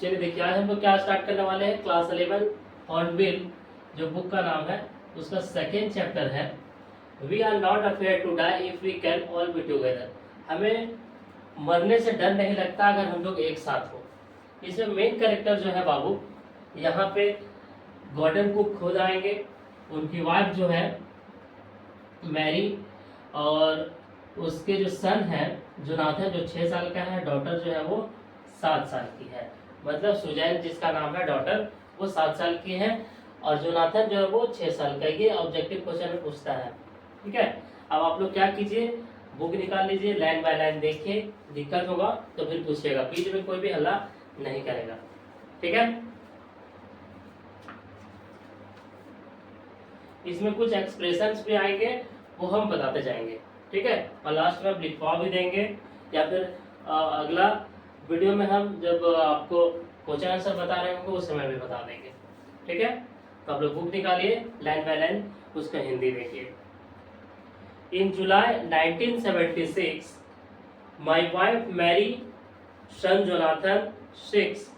चलिए देखिए, आज हम लोग क्या स्टार्ट करने वाले हैं। क्लास 11 हॉर्नबिल जो बुक का नाम है, उसका सेकेंड चैप्टर है we are not afraid to die if we can all be together. हमें मरने से डर नहीं लगता अगर हम लोग एक साथ हो। इसमें मेन कैरेक्टर जो है बाबू, यहाँ पे गॉर्डन कुक खुद आएंगे, उनकी वाइफ जो है मैरी, और उसके जो सन है जोनाथन जो 6 साल का है, डॉटर जो है वो 7 साल की है। मतलब सुजैन जिसका नाम है डॉटर, वो 7 साल की है और जोनाथन जो है वो 6 साल का। ये ऑब्जेक्टिव क्वेश्चन में पूछता है, ठीक है। अब आप लोग क्या कीजिए, बुक निकाल लीजिए, लाइन बाय लाइन देखिए, दिक्कत होगा तो फिर पूछिएगा, बीच में कोई भी हल्ला नहीं करेगा, ठीक है। इसमें कुछ एक्सप्रेशंस भी आएंगे, वो हम बताते जाएंगे, ठीक है। और लास्ट में लिखवा भी देंगे, या फिर अगला वीडियो में हम जब आपको क्वेश्चन आंसर बता रहे होंगे उस समय भी बता देंगे, ठीक है। तो आप लोग बुक निकालिए, लाइन बाय लाइन उसका हिंदी देखिए। In July 1976 my wife Mary, son Jonathan 6,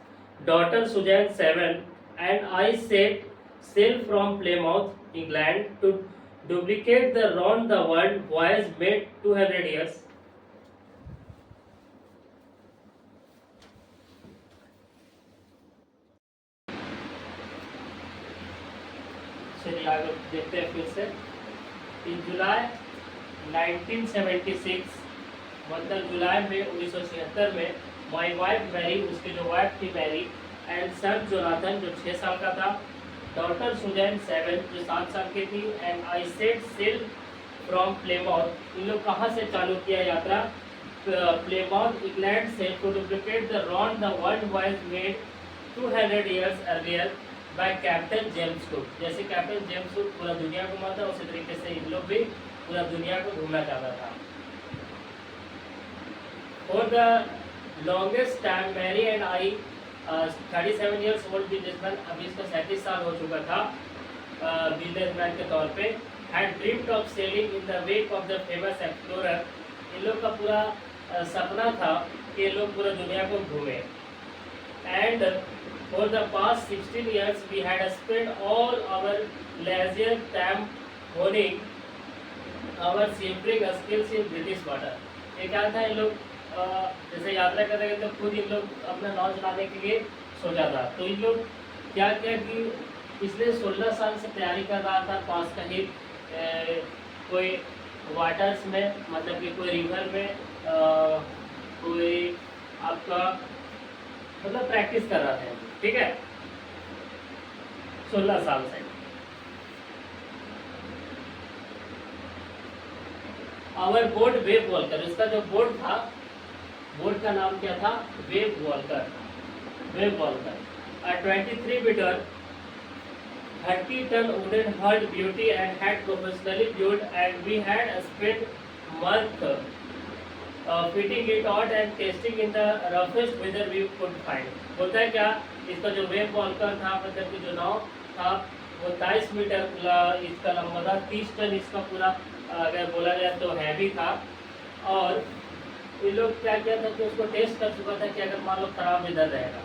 daughter Susan 7 and I set sail from Plymouth, England to duplicate the round the world voyage made 200 years. चलिए आगे देखते हैं फिर से। इन जुलाई 1976, मतलब जुलाई में 1976 में माई वाइफ मैरी, उसकी जो वाइफ थी मैरी, एंड सन जोनाथन जो 6 साल का था, डॉटर सुजैन 7 जो 7 साल की थी, and I set sail from Plymouth. इन लोग कहाँ से चालू किया यात्रा? प्लेमाउथ इंग्लैंड से, to duplicate the round the world voyage made 200 years earlier by captain James Cook. जैसे कैप्टन जेम्स कुक पूरा दुनिया घुमा था, उसी तरीके से इन लोग भी पूरा दुनिया को घूमना चाहता था। For the longest time Mary and I 37 years old businessman, अभी इसका 37 साल हो चुका था बिजनेसमैन के तौर पे, had dreamed of sailing in the wake of the famous explorer. इन लोग का पूरा सपना था कि ये लोग पूरा दुनिया को घूमे। And for the past 16 years we had spend all our leisure time honing our shipping skills in British water. ये क्या था, इन लोग जैसे यात्रा कर रहे थे तो खुद इन लोग अपना नाव चलाने के लिए सोचा था। तो इन लोग क्या किया कि पिछले 16 साल से तैयारी कर रहा था पास कहीं कोई वाटर्स में, मतलब कि कोई रिवर में, कोई आपका मतलब प्रैक्टिस कर रहा था, ठीक है, 16 साल से। आवर बोट वेव वॉल्कर, इसका जो बोट था, बोट का नाम क्या था? Wave Volker. Wave Volker, a 23-meter 30-ton wooden hull beauty and had professionally built, and we had spent month fitting it out and testing in the roughest weather we could find. होता है क्या, इसका जो wave Volker था, मतलब कि जो नाव था वो 23 मीटर इसका लंबा था, 30 टन इसका पूरा अगर बोला जाए तो हैवी था। और ये लोग क्या किया था कि उसको टेस्ट कर चुका था कि अगर मान लो खराब वेदर रहेगा,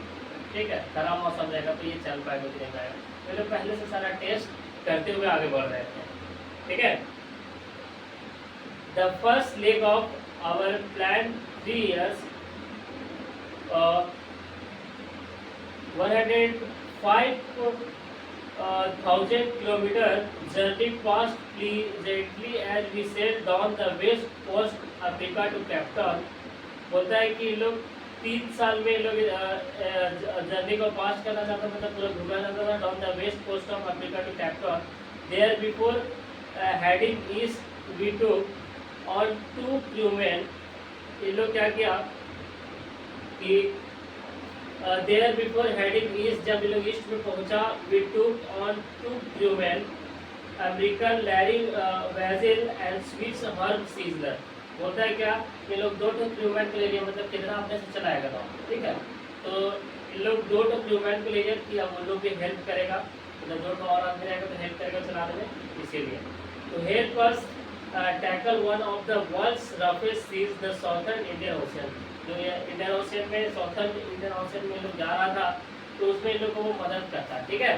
ठीक है, खराब मौसम रहेगा तो ये चल पाएगा कि नहीं पाएगा। ये लोग पहले से सारा टेस्ट करते हुए आगे बढ़ रहे थे, ठीक है। The first leg of our plan 3 years 105,000 kilometer journey passed pleasantly as we sailed down the west coast Africa to Cape Town. बोलता है कि लोग 3 साल में लोग जर्नी को पास करना चाहता था, मतलब पूरा घूमना चाहता था down the west coast of Africa to Cape Town. There before heading east we took on 2 crewmen। ये लोग क्या किया कि देयर बिफोर हेडिंग ईस्ट, जब ये लोग ईस्ट में पहुंचा, we took on 2 crewmen, American Larry Vigil and Swiss Herb Seigler. होता है क्या, ये लोग 2 क्रूमैन को ले लिए, मतलब कितना अपने से चलाएगा ना, ठीक है। तो ये लोग 2 क्रूमैन को ले लिए कि अब वो लोग भी हेल्प करेगा, मतलब 2 और आदमी रहेगा तो हेल्प करेगा चलाने में, इसीलिए। तो help us tackle one of the world's roughest seas the southern Indian ocean. जो ये इंडियन ओशन में, साउथर्न इंडियन ओशन में लोग जा रहा था, तो उसमें इन लोग को वो मदद करता। ठीक है,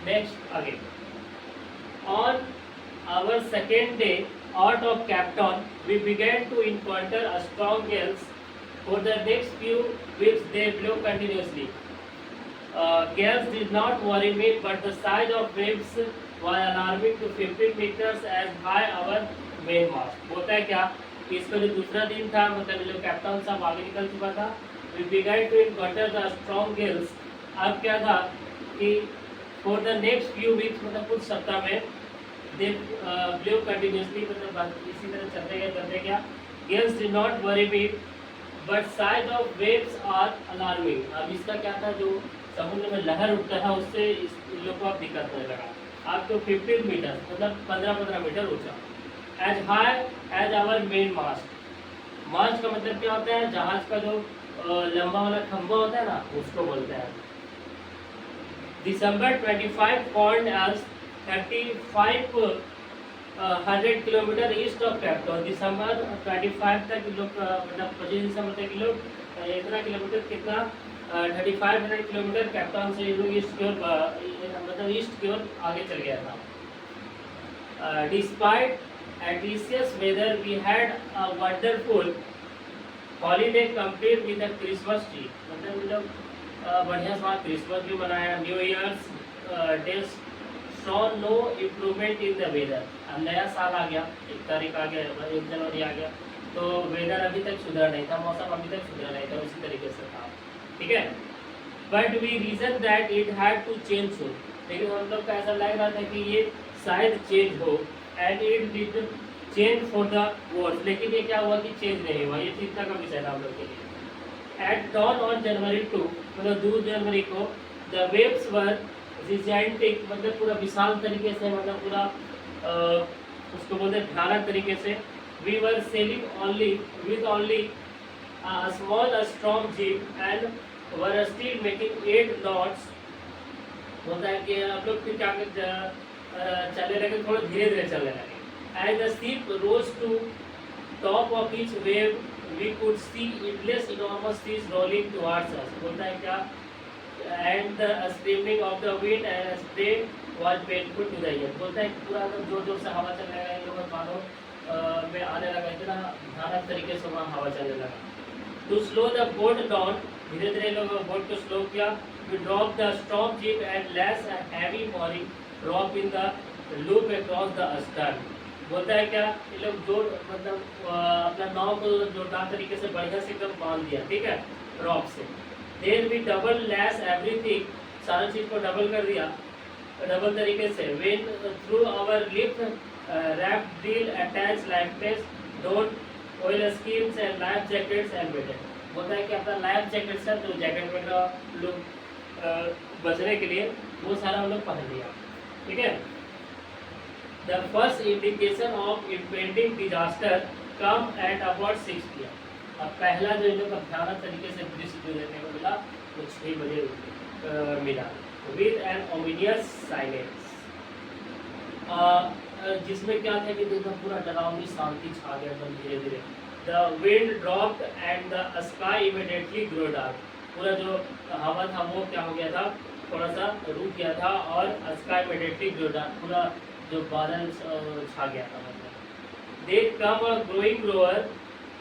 नेक्स्ट आगे। On our second day out of Cape Town, we began to encounter a strong gales. For the next few weeks, they blew continuously. Gales did not worry me, but the size of waves was alarming to 15 meters as high our main mast. होता है क्या कि इसका जो दूसरा दिन था, मतलब जो कैप टाउन से आगे निकल चुका था, we began to encounter the strong gales. अब क्या था कि for the next few weeks, मतलब कुछ सप्ताह में they blew continuously, मतलब इसी तरह चलते गया। Gales did not worry me, but size of waves are alarming. अब इसका क्या था, जो समुद्र में लहर उठता है उससे इन लोगों को अब दिक्कत होने लगा। आपको 15 मीटर मतलब 15 मीटर ऊंचा, as high as our main mast. Mast का मतलब क्या होता है, जहाज का जो लंबा वाला खंभा होता है ना, उसको बोलते हैं। December 25 found as 3500 kilometre east of Cape Town. दिसंबर 25 तक लोग, मतलब 25 दिसंबर तक लोग इतना किलोमीटर, कितना 3500 किलोमीटर कैप टाउन से ईस्ट की ओर, मतलब ईस्ट की ओर आगे चल गया था। Despite atrocious weather we had a wonderful holiday complete with the Christmas tree. मतलब हम लोग बढ़िया सा क्रिसमस भी मनाया। New Year's Day saw no improvement in the weather। अब नया साल आ गया, 1 तारीख आ गया, 1 जनवरी आ गया, तो वेदर अभी तक सुधरा नहीं था, मौसम अभी तक सुधरा नहीं था, उसी तरीके से था। ठीक है, but we reason that it had to change so. लेकिन हम लोग का ऐसा लग रहा था कि ये शायद चेंज हो, and it did change for the worse. लेकिन ये क्या हुआ कि चेंज नहीं हुआ। ये चिंता का विषय था हम लोग के लिए। एट डॉन ऑन जनवरी 2, मतलब 2 जनवरी को, द वेव्स वर जिजेंटिक, मतलब पूरा विशाल तरीके से, मतलब पूरा उसको बोलते हैं भयानक तरीके से। We were sailing only with only small strong jib and were still making 8 knots. होता है कि हम लोग फिर क्या चलने लगे, थोड़ा धीरे धीरे चलने लगे। As the ship rose to top of each wave we could see endless enormous seas rolling towards us. बोलता है क्या, and the screaming of the wind and spray was painful to the ear। बोलता है पूरा जोर जोर से हवा चलने लगा, इन लोगों कानों में आने लगा, इतना भयानक तरीके से वहाँ हवा चलने लगा। To slow the boat down, धीरे धीरे लोग बोट को स्लो किया। We drop the storm jib and less heavy mooring drop in the loop across the stern. बोलता है क्या, ये लोग जोर, मतलब अपना नाव को जोरदार तरीके से बढ़िया से एकदम बांध दिया। ठीक है, रॉप से। Then we double lashed everything, सारा चीज को डबल कर दिया, डबल तरीके से। Went through our life raft drill attached lifelines donned oilskins and life jackets and better. बोलता है कि अपना लाइफ जैकेट है, तो जैकेट वगैरह लोग बचने के लिए वो सारा हम लोग पहन लिया। ठीक है, the first indication of impending disaster come at about 6 PM। अब पहला जो इन लोग का भयानक तरीके से दृश्य जो देखने को मिला वो 6 बजे मिला, विद एन ओमिनियस साइलेंस, जिसमें क्या था कि देखो पूरा डरावनी शांति छा गया एकदम धीरे धीरे। The wind dropped and the sky immediately grow dark. पूरा जो हवा था वो क्या हो गया था, थोड़ा सा रुक गया था, और स्काई इमीडिएटली ग्रो डार्क, पूरा जो बादल छा गया था। मतलब they come a growing roar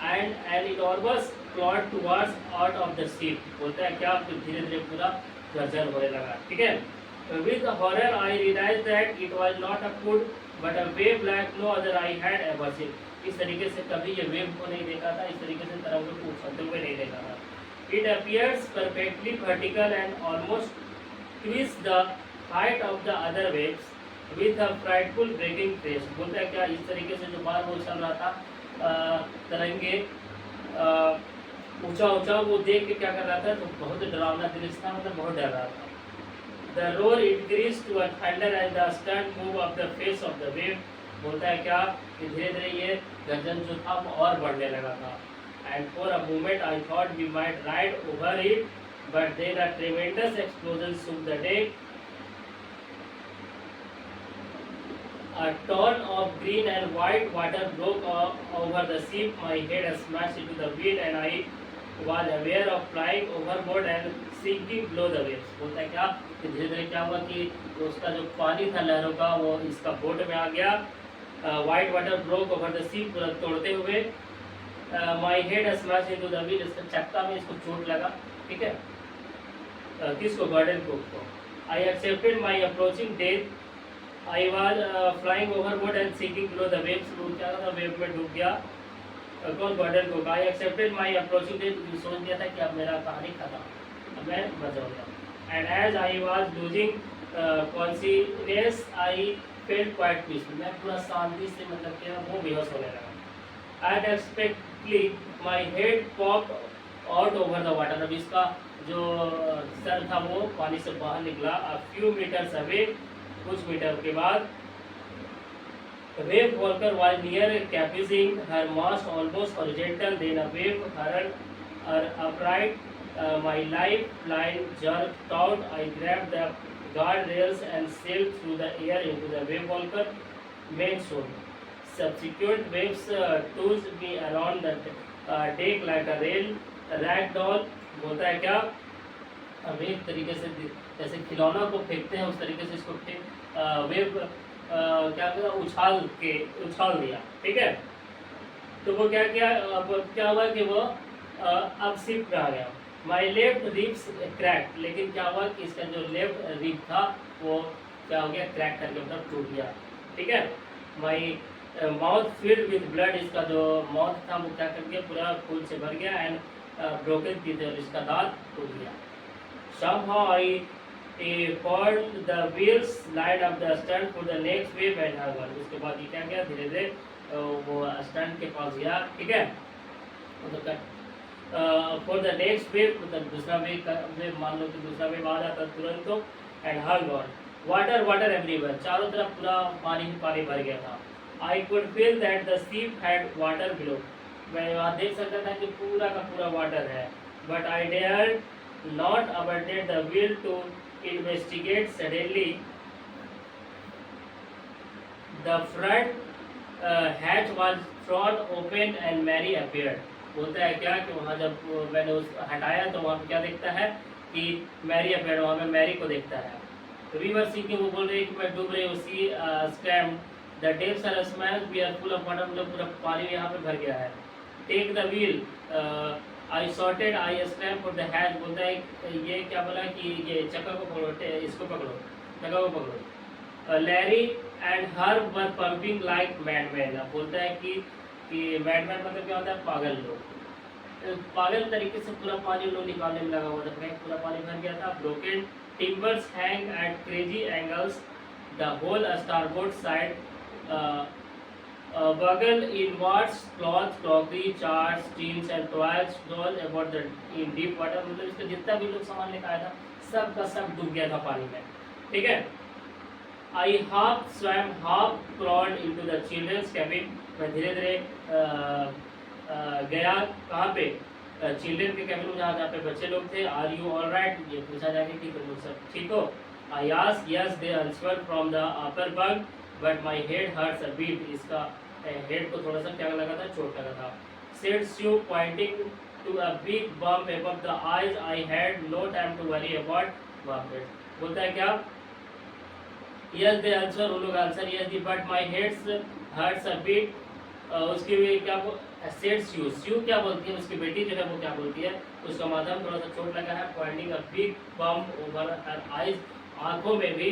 and an enormous cloud towards out of the ship. बोलता है क्या, फिर धीरे धीरे पूरा गर्जन होने लगा। ठीक है, with horror I realize that it was not a food but a wave like no other I had ever seen. इस तरीके से कभी ये वेव को नहीं देखा था, इस तरीके से तरंगों को उछलते हुए नहीं देखा था। It appears perfectly vertical and almost twist the height of the other waves with a frightful breaking crash. बोलता है क्या, इस तरीके से जो बार वो चल रहा था तरंगे ऊंचा ऊंचा, वो देख के क्या कर रहा था, तो बहुत डरावना दृश्य था, मतलब बहुत डर रहा था। The roar increase to a thunder and the stern move off the face of the wave. बोलता है क्या कि धीरे धीरे ये गर्जन जो था वो और बढ़ने लगा था। And for a moment I thought we might ride over it but there a tremendous explosion shook the deck A ton of green and white water broke over the ship. My head smashed into the wind and I was aware of flying overboard and sinking below the waves. बोलता है क्या कि धीरे धीरे क्या हुआ कि उसका जो पानी था लहरों का वो इसका बोट में आ गया. White water broke over the sea, पूरा तोड़ते हुए. My head smash into the wheel, इसका चक्का में इसको चोट लगा. ठीक है, किसको? गॉर्डन कुक को. I accepted my approaching death. I was flying overboard and sinking below the waves. क्या था, वेव में डूब गया. कौन? Gordon Cook. I accepted my approaching death, सोच दिया था कि अब मेरा कहानी खत्म, अब मैं मर जाऊंगा. And as I was losing consciousness I felt quite peaceful. मैं पूरा शांति से मतलब क्या वो बेहोश होने लगा. Unexpectedly, my head popped out over the water. अब इसका जो सर था वो पानी से बाहर निकला. A few meters away, कुछ मीटर के बाद. Wave walker was near, capsizing her mast almost horizontal. Then a wave hurled her upright. My lifeline jerked taut. I grabbed the guardrails and sailed through the air into the wave walker main shore. Subsequent waves tossed me around the deck like a ragdoll. बोलता है क्या, अब एक तरीके से जैसे खिलौना को फेंकते हैं उस तरीके से इसको वेव क्या कहता उछाल दिया. ठीक है, तो वो क्या किया, अब क्या हुआ कि वो अब शिप में आ गया. माई लेफ्ट रिब्स क्रैक, लेकिन क्या हुआ कि इसका जो लेफ्ट रिब था वो क्या हो गया, क्रैक करके मतलब टूट गया. ठीक है, my mouth filled with blood, इसका जो माउथ था वो क्या कर गया, पूरा खून से भर गया. एंड ब्रोकन टीथ, इसका दांत टूट गया. somehow I followed the wheels lined up the stunt for the next wave and her one. उसके बाद ये क्या गया, धीरे धीरे वो स्टंट के पास गया. ठीक है, फॉर द नेक्स्ट वेव, मतलब दूसरा वेव मान लो कि दूसरा वेव आ जाता तुरंत तो. And her God water water everywhere, चारों तरफ पूरा पानी ही पानी भर गया था. I could feel that the ship had water below, मैं वहाँ देख सकता था कि पूरा का पूरा वाटर है. But I dare not abandon the wheel to investigate. Suddenly the front hatch was thrown open and Mary appeared. बोलता है क्या कि वहाँ जब मैंने उस हटाया तो वहाँ पे क्या देखता है कि मैरी अपीयर्ड, वहाँ पे मैरी को देखता है. वी वर सीकिंग, वो बोल रही है कि मैं डूब रही हूँ. She screamed the decks are smash, we are full of water, मतलब पूरा पानी यहाँ पे भर गया है. Take the wheel, I shouted, I scram for the hatch. बोलता है ये क्या बोला कि ये चक्का को पकड़ो, इसको पकड़ो, चक्का को पकड़ो. Larry and her were pumping like madman. अब बोलता है कि मैडमैन मतलब क्या होता है, पागल लोग. पागल तरीके से पूरा पानी लोग निकालने में लगा हुआ था, पूरा पानी भर गया था. Broken timbers hang at crazy angles. The whole starboard side bugle inwards. Cloth, crockery, charts, tins and toys all about the in deep water. मतलब इसका जितना भी लोग सामान लेकर आया था सब का सब डूब गया था पानी में. ठीक है, I half swam, half crawled into the children's cabin. मैं धीरे धीरे गया कहाँ पे, चिल्ड्रन के कैबिन में जहाँ पे बच्चे लोग थे. आर यू ऑल राइट, ये पूछा जाएगा कि तुम सब ठीक हो. I asked, yes they answered from the upper bunk but my head hurts a beat. इसका हेड को थोड़ा सा क्या लगा था, चोट लगा था. Said Sue pointing to a big bump above the eyes. I had no time to worry about bump. बोलता है क्या, यस दे आंसर, उन लोग आंसर यस दी, but my heads hurts a beat. उसकी भी क्या सेड स्यू, स्यू क्या बोलती है, उसकी बेटी जो है वो क्या बोलती है, उसका माथा में थोड़ा सा चोट लगा है. Pointing a big bump over her eyes, आंखों में भी.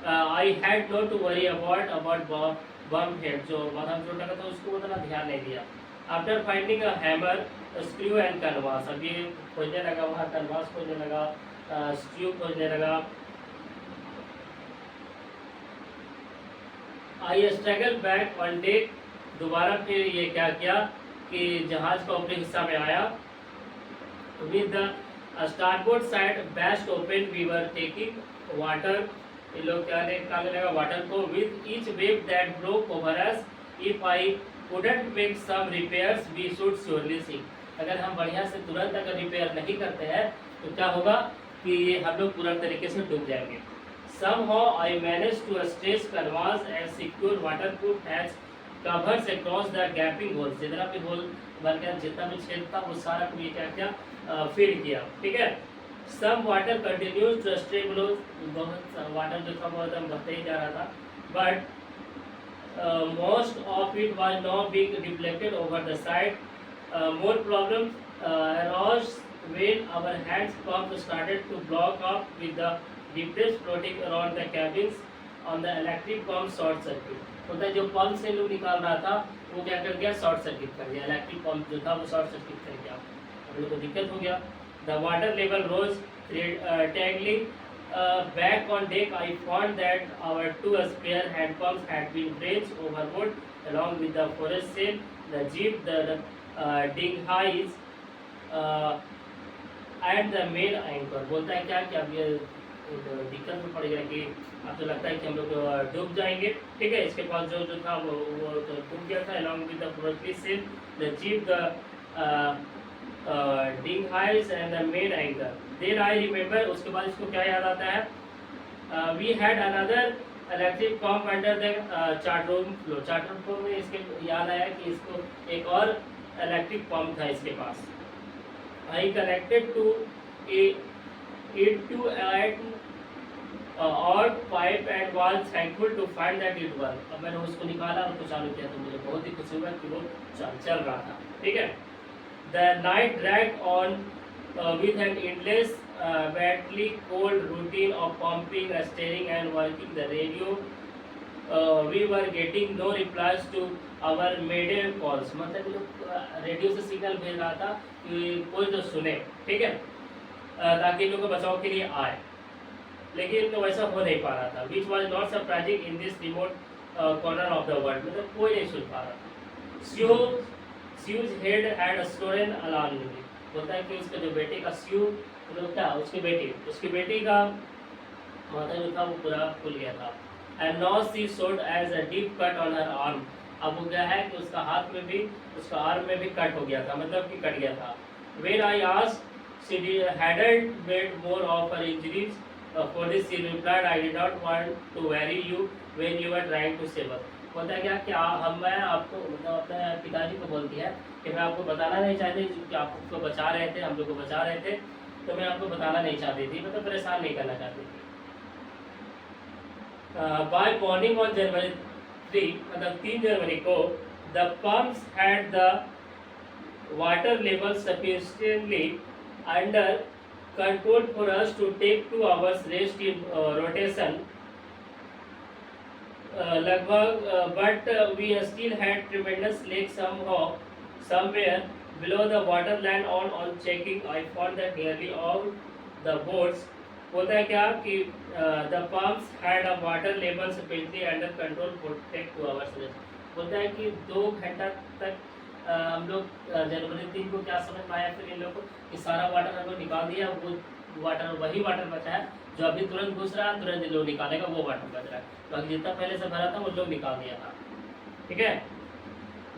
I had no to worry about bump head, जो माथा में चोट लगा था उसको उतना ध्यान नहीं दिया. After finding a hammer, screw and canvas, अब ये खोजने लगा, वहाँ कैनवास खोजने लगा, स्क्रू खोजने लगा. I struggle back on deck, दोबारा फिर ये क्या किया कि जहाज का ऊपरी हिस्सा में आया. With the starboard side bashed open, we were taking water. ये लोग क्या निकालने लगा वाटर को. With each wave that broke over us, if I couldn't make some repairs we should surely sink. अगर हम बढ़िया से तुरंत अगर रिपेयर नहीं करते हैं तो क्या होगा कि ये हम लोग पूरा तरीके से डूब जाएंगे. Somehow I managed to stretch canvas and secure waterproof hatch covers across the gaping holes. जितना भी होल बन गया, जितना भी छेद था वो सारा को ये क्या किया, फिल किया. ठीक है. Some water continues to stray below. बहुत वाटर जो था वो एकदम बहते ही जा रहा था, but most of it was not being deflected over the side. More problems arose when our hands pump started to block up with the debris floating around the cabins on the electric pump short circuit. मतलब जो pump से लोग निकाल रहा था वो क्या कर गया, शॉर्ट सर्किट कर गया. इलेक्ट्रिक पंप जो था वो शॉर्ट सर्किट कर गया, हम लोग को दिक्कत हो गया. The water level rose tangling back on deck. I found that our two spare hand pumps had been branched overboard along with the forest sail, the jeep, the dinghies and the main anchor. बोलता है क्या कि अब ये दिक्कत में पड़ गया कि अब तो लगता है कि हम लोग डूब जाएंगे. ठीक है. इसके पास जो था वो तो डूब गया था. along with the forest sail, the jeep, the dinghies and the main anchor. Then I remember, उसके बाद इसको क्या याद आता है, we had another electric pump under the chart room floor. chart room floor में इसके याद आया कि इसको एक और इलेक्ट्रिक पंप था इसके पास. I connected to it to an odd pipe and was thankful to find that it worked. अब मैंने उसको निकाला और उसको चालू किया तो मुझे बहुत ही खुशी हुआ कि वो चल रहा था. ठीक है. The night dragged on with an endless, badly cold routine of pumping, steering and working the radio. We were getting no replies to our mayday calls. मतलब लोग रेडियो से सिग्नल भेज रहा था कि कोई तो सुने. ठीक है. ताकि लोगों को बचाव के लिए आए, लेकिन तो वैसा हो नहीं पा रहा था. Which was not surprising in this remote corner of the world. मतलब कोई नहीं सुन पा रहा था. Sue's head had swollen alarmingly. बोलता है कि उसका जो बेटे का Sue, मतलब क्या उसकी बेटी का माथा जो था वो पूरा फूल गया था. And now she showed as a deep cut on her arm. अब वो क्या है कि उसका हाथ में भी, उसका आर्म में भी कट हो गया था, मतलब कि कट गया था. When I asked, she hadn't made more of her injuries. For this she replied, I did not want to worry you when you were trying to save us. होता है क्या कि मैं आपको मतलब अपने पिताजी को बोलती है कि मैं आपको बताना नहीं चाहती कि आपको बचा रहे थे, हम लोग को बचा रहे थे, तो मैं आपको बताना नहीं चाहती थी, मतलब परेशान नहीं करना चाहती थी. By morning on January 3, मतलब 3 जनवरी को, the pumps had the water level sufficiently under control for us to take 2 hours rest in rotation. लगभग but we still had tremendous leaks somewhere below the waterline. On checking I found that nearly all the boats. होता है क्या कि the pumps had a water level sufficiently under control for take 2 hours rest. बोलता है कि 2 घंटा तक हम लोग जनवरी 3 को क्या समझ में आया फिर इन लोग को कि सारा वाटर हम लोग निकाल दिया. वो वाटर वही वाटर बचा है जो अभी तुरंत घुस रहा है, तुरंत लोग निकालेगा, वो वाटर बच रहा है. बाकी जितना पहले से भरा था वो लोग निकाल दिया था. ठीक है.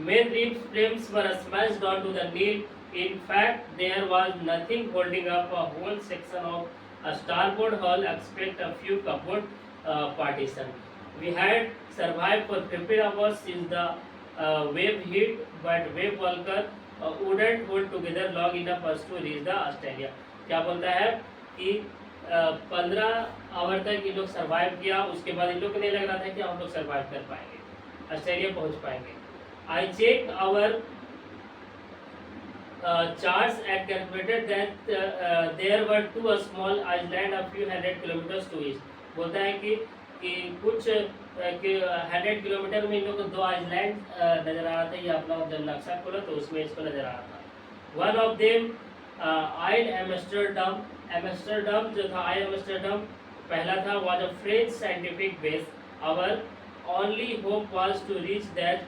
Main reef frames were smashed onto the Nile. In fact, there was nothing holding up a whole section of a starboard hull except a few cupboard partitions. We had survived for 15 hours since the wave hit, but wave walker wouldn't hold together long enough us to reach the Australia. क्या बोलता है कि 15 our तक ये लोग survive किया. उसके बाद इन लोग को नहीं लग रहा था कि हम लोग सर्वाइव कर पाएंगे, ऑस्ट्रेलिया पहुंच पाएंगे. I checked our charts and calculated that there were 2 small islands a few hundred kilometers to east. बोलता है कि कुछ 100 किलोमीटर में इन लोग को 2 आइलैंड नजर आ रहा था. ये अपना जब नक्शा खोला तो उसमें इसको नजर आ रहा था. One of them Ile Amsterdam जो था, आइल एम्स्टर्डम पहला था, was a French scientific base. Our only hope was to reach that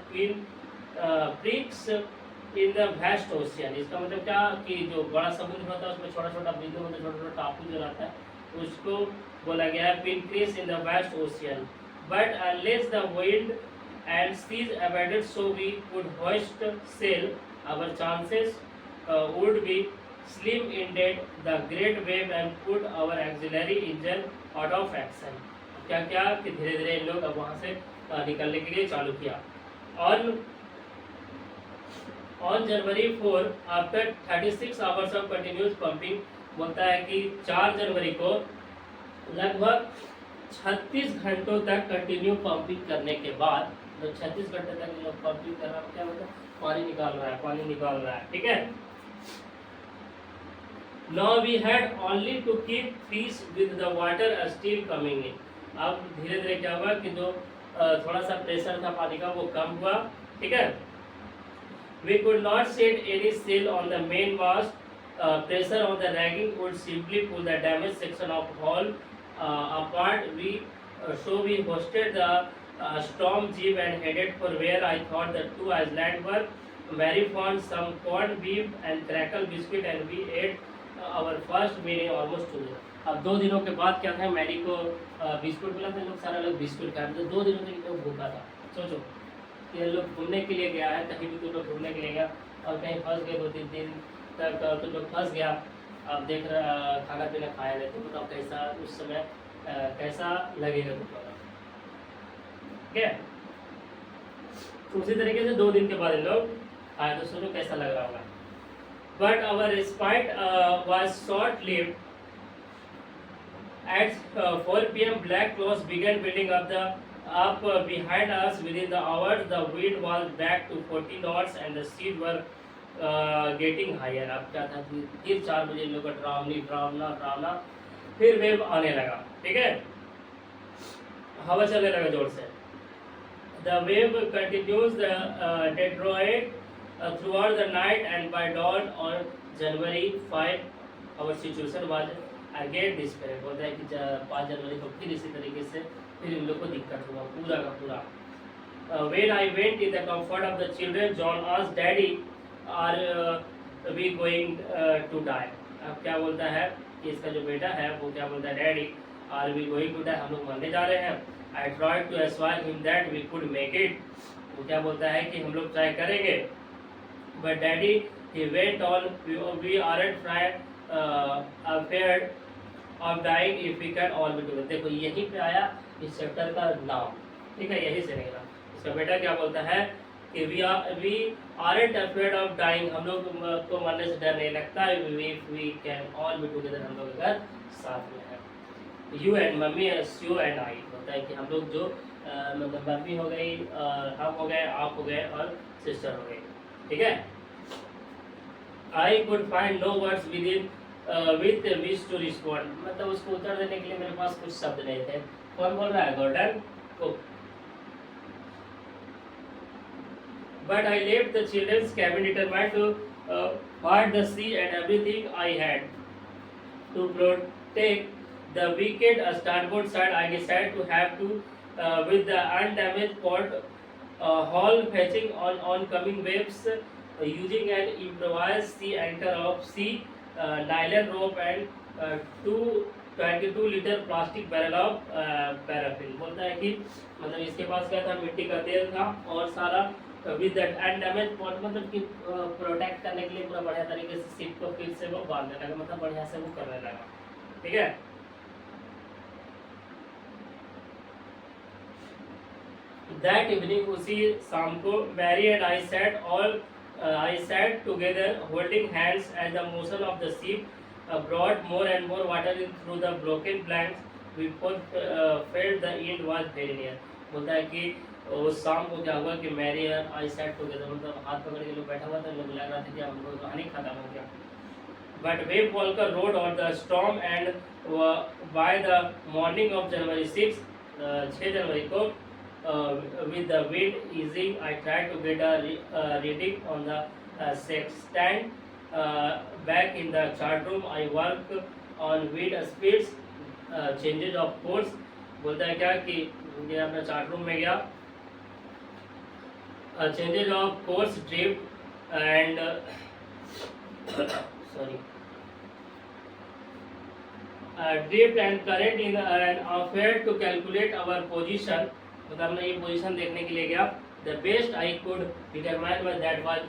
pricks in the vast ocean. इसका मतलब क्या कि जो बड़ा समुद्र होता है उसमें छोटा छोटा बिंदु होता है, छोटा छोटा टापू जो रहता है, उसको बोला गया है pinpricks in the vast ocean. But unless the wind and seas abandoned so we could hoist sail, our chances would be slim indeed. The great wave and put our auxiliary engine out of action. क्या क्या कि धीरे धीरे इन लोग अब वहाँ से निकलने के लिए चालू किया। On January 4 after 36 hours of continuous pumping, बोलता है कि 4 जनवरी को लगभग 36 घंटों तक कंटिन्यू पंपिंग करने के बाद, तो 36 घंटे तक लोग पंपिंग कर रहा है, क्या मतलब पानी निकाल रहा है, पानी निकाल रहा है, ठीक है। Now we had only to keep peace with the water still coming in. अब धीरे धीरे क्या हुआ कि जो थोड़ा सा प्रेशर था पानी का वो कम हुआ, ठीक है। We could not set any sail on the main mast. Pressure on the ragging would simply pull the damaged section of hull apart. So we hosted the storm jeep and headed for where I thought the two islands were. Mary found some corned beef and crackle biscuit and we ate our first meal almost together. अब 2 दिनों के बाद क्या था, Mary को biscuit मिला था, लोग सारा लोग बिस्कुट खाए, तो 2 दिनों तक लोग भूखा था। सोचो ये लोग घूमने के लिए गया है, कहीं भी तुम लोग घूमने के लिए गया और कहीं फंस गए, 2-3 दिन तक तुम लोग फंस गया, अब देख रहा खाना पीना खाया नहीं, तो बताओ कैसा उस समय कैसा लगेगा तुम लोग, ठीक है। उसी तरीके से 2 दिन के बाद इन लोग आए, तो सुनो कैसा लग रहा होगा। But our respite was short lived. At 4 p.m. black clouds began building up behind us. Within the hours, the wind was back to 40 knots and the seas were getting higher. अब क्या था कि फिर 4 बजे लोग ड्रामना फिर वेव आने लगा, ठीक है, हवा चलने लगा जोर से। The wave continues the Detroit throughout the night and by dawn on January 5, our situation was again desperate. बोलता है कि 5 जनवरी को फिर इसी तरीके से फिर इन लोग को दिक्कत हुआ पूरा का पूरा। When I went in the comfort of the children, John asked, "Daddy, are we going to die?" अब क्या बोलता है कि इसका जो बेटा है वो क्या बोलता है, "Daddy, are we going to die?" हम लोग मरने जा रहे हैं। I tried to assure him that we could make it. वो क्या बोलता है कि हम लोग ट्राई करेंगे। But Daddy, he went on, we aren't afraid of dying if we can all be together. देखो यहीं पे आया इस चैप्टर का नाम, ठीक है, यही से निकला। इसका बेटा क्या बोलता है कि we aren't afraid of dying, हम लोग को मरने से डर नहीं लगता, if we can all be together, हम लोग अगर साथ में हैं। You and mummy, you and I, होता है कि हम लोग जो मतलब मम्मी हो गई, हम हो गए, आप हो गए और सिस्टर हो गई, ठीक है। I could find no words with wish to respond, मतलब उसको उत्तर देने के लिए मेरे पास कुछ शब्द नहीं थे। कौन बोल रहा है, Gordon Cook. But I left the children's cabin determined to part the sea and everything I had to protect the wicked starboard side. I decided to have to with the undamaged port hull fetching on oncoming waves using an improvised sea anchor of nylon rope and 22-liter plastic barrel of paraffin. बोलता है कि मतलब इसके पास क्या था, मिट्टी का तेल था और सारा विद दैट अनडैमेज्ड पॉट, मतलब कि प्रोटेक्ट करने के लिए पूरा बढ़िया तरीके से शिप को फिर से वो बांधने लगा, मतलब बढ़िया से वो करने लगा, ठीक है। That evening, उसी शाम को, Mary and I sat together holding hands as the motion of the ship brought more and more water in through the broken planks. We both felt the end was very near. बोलता है कि उस शाम को क्या हुआ कि Mary और आई सैट टुगेदर, मतलब हाथ पकड़ के लोग बैठा हुआ था, लोग लग रहा था कि हम लोग कहानी खत्म हो गया। But Wave Walker rode on the storm and by the morning of January 6, 6 जनवरी को, with the wind easing, I tried to get a reading on the sextant. Back in the chart room, I work on wind speeds, changes of course. बोलता है क्या कि ये अपना chart room में गया, changes of course, drift and drift and current in an affair to calculate our position. मतलब हमने ये पोजीशन देखने के लिए गया। The best I could determine was that was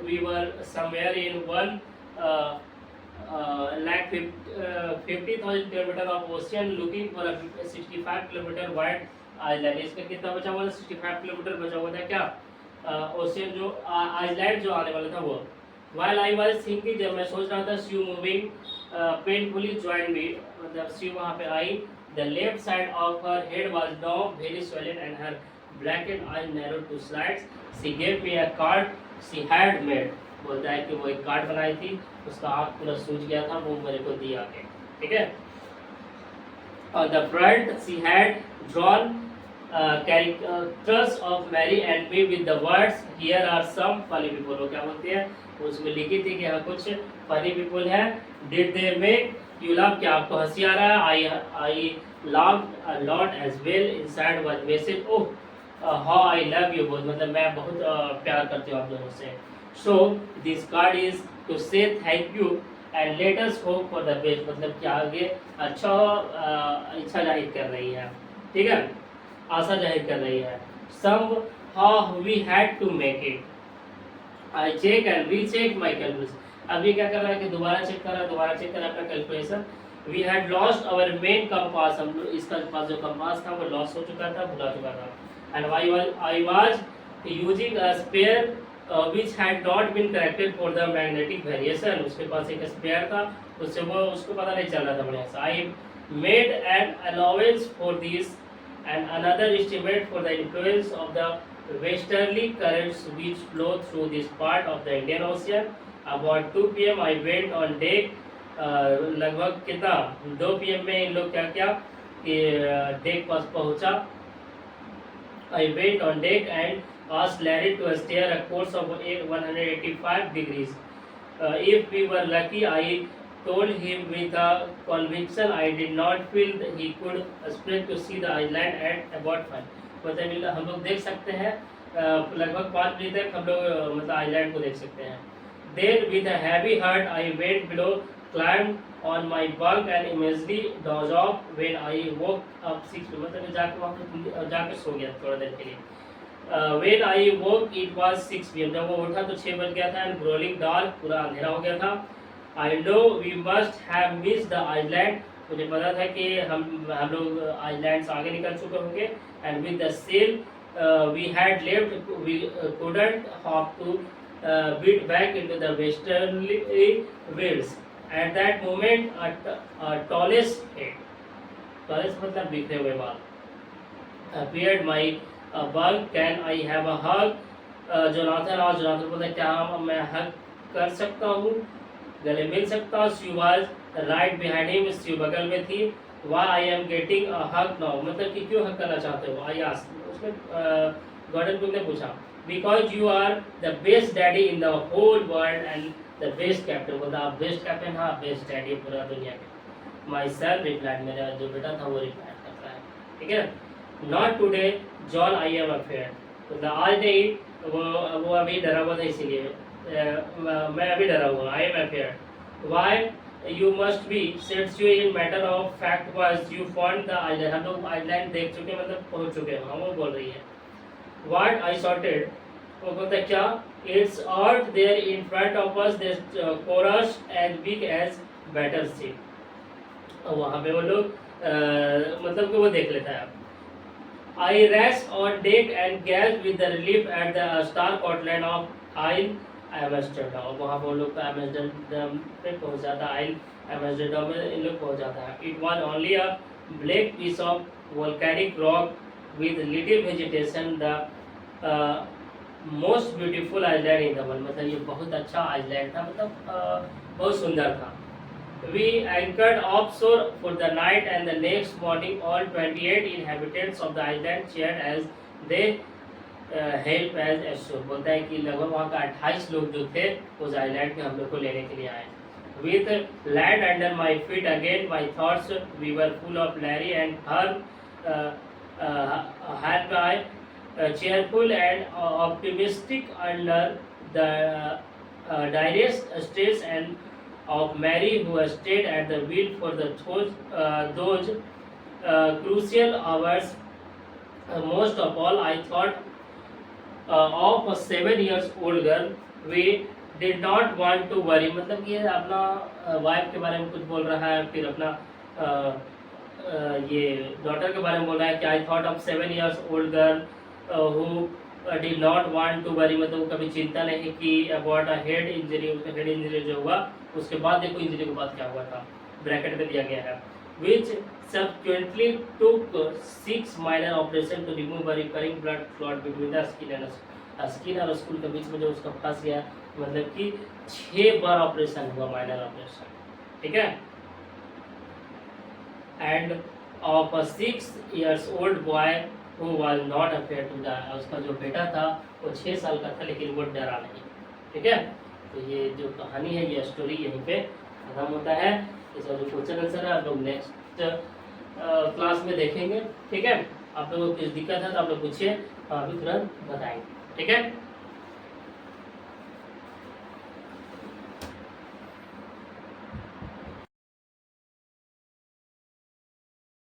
we were somewhere in one like 50,000 kilometre of ocean looking for 65 kilometre wide island. इसका कितना बचा हुआ था? 65 किलोमीटर बचा हुआ था क्या? ओशियन जो आइलैंड जो आने वाला था वो। While I was thinking, जब मैं सोच रहा था, she moving painfully joined me, मतलब she वहाँ पे आई। The left side of her head was now very swollen and her blackened eyes narrowed to slits. She gave me a card she had made. बोलता है कि वो एक card बनाई थी, उसका आँख पूरा सूज गया था, वो मेरे को दिया के, ठीक है। On the front she had drawn caricatures of Mary and me with the words here are some funny people। वो क्या बोलते हैं? उसमें लिखी थी कि हाँ कुछ फनी पीपल है। Did they make you laugh? क्या आपको हंसी आ रहा है? I laughed a lot as well। Inside was message, oh how I love you both, मतलब मैं बहुत प्यार करती हूँ आप दोनों से। So this card is to say thank you and let us hope for the best, मतलब कि आगे अच्छा इच्छा जाहिर कर रही है, ठीक है, आशा जाहिर कर रही है। Somehow we had to make it। I check and recheck my calculation। अभी क्या कर रहा है कि दोबारा चेक कर रहा है अपना calculation. We had lost our main compass। हम लोग इसका पास जो कंपास था वो लॉस हो चुका था, भुला चुका था। And I was using a spare which had not been corrected for the magnetic variation। उसके पास एक स्पेयर था, उससे वो उसको पता नहीं चल रहा था बढ़िया से। I made an allowance for this and another estimate for the influence of the westerly currents which flow through this part of the Indian Ocean। About 2 p.m. I went on deck। लगभग कितना 2 p.m. में इन लोग क्या किया कि deck पास पहुंचा। I went on deck and asked Larry to steer a course of 185 degrees। If we were lucky, I told him with a conviction I did not feel that he could sprint to see the island at about 5। मतलब हम लोग देख सकते हैं लगभग 5 बजे तक हम लोग मतलब आइलैंड को देख सकते हैं। Then with a heavy heart I went below, climbed on my bunk and immediately dozed off when I woke up 6 p.m। मतलब जाके वहाँ पे जाके सो गया थोड़ा देर के लिए। When I woke it was 6 p.m। जब वो उठा तो 6 बज गया था and growing dark, पूरा अंधेरा हो गया था। I know we must have missed the island। मुझे पता था कि हम लोग आइलैंड से आगे निकल चुके होंगे। And with the sail we had left we couldn't hope to beat back into the westerly winds। At that moment a tallest head, tallest मतलब बिखरे हुए बाल, appeared my bunk। Can I have a hug? Jonathan और Jonathan बोलते क्या मैं हग कर सकता हूँ, गले मिल सकता हूँ। She was right behind him। she बगल में थी। Why I am getting a hug now? मतलब कि क्यों हग करना चाहते हो? I asked। उसमें गॉर्डन बुक ने पूछा। Because you are the best daddy in the whole world and the best captain। बोलता आप बेस्ट कैप्टन, हाँ बेस्ट डैडी पूरा दुनिया के। My son replied, मेरा जो बेटा था वो रिप्लाई करता है, ठीक है। Not today John, I am afraid। मतलब आज नहीं, वो अभी डरा हुआ था इसीलिए मैं अभी डरा हुआ। I am afraid। Why you must be said you in matter of fact was you found the island। हम लोग आइलैंड देख चुके मतलब पहुंच चुके हैं, वो बोल रही है। What I sorted, वो बोलता क्या? It's out there in front of us, this chorus as big as battleship। और वहाँ पे वो लोग मतलब कि वो देख लेता है। I rest on deck and gazed with the relief at the stark outline of Isle Amsterdam। और वहाँ पे वो लोग एम्स्टर्डम पे पहुँच जाता है, आइल एम्स्टर्डम में इन लोग पहुँच जाता है। It was only a black piece of volcanic rock with little vegetation, the most beautiful island in the world। मतलब ये बहुत अच्छा आइलैंड था, मतलब बहुत सुंदर था। We anchored offshore for the night and the next morning all 28 inhabitants of the island cheered as they help as ashore। बोलता है कि लगभग वहाँ का 28 लोग जो थे उस आइलैंड के हम लोग को लेने के लिए आए। With land under my feet again my thoughts we were full of Larry and her Hawkeye, cheerful and optimistic under the direst stress, and of Mary who stayed at the wheel for those crucial hours। Most of all I thought of a 7 years old girl। We did not want to worry, मतलब ये अपना wife के बारे में कुछ बोल रहा है, फिर अपना ये डॉटर के बारे में बोल रहा है कि I thought of 7 years old girl who did not want to worry, मतलब वो कभी चिंता नहीं की अबाउट अ हेड इंजरी, उसका हेड इंजरी जो हुआ उसके बाद देखो इंजरी के बाद क्या हुआ था, ब्रैकेट में दिया गया है, which subsequently took 6 minor operation to remove a recurring blood clot between the skin और स्कूल के बीच में जो उसका फंस गया, मतलब कि 6 बार ऑपरेशन हुआ, माइनर ऑपरेशन, ठीक है। End of a 6 years old boy who was not afraid to die, उसका जो बेटा था वो 6 साल का था लेकिन वो डरा नहीं, ठीक है। तो ये जो कहानी है, ये स्टोरी यहीं पे खत्म होता है। इसका जो क्वेश्चन आंसर है आप लोग नेक्स्ट क्लास में देखेंगे, ठीक है। आप लोगों को कुछ दिक्कत है तो आप लोग पूछिए, अभी तुरंत बताएंगे, ठीक है।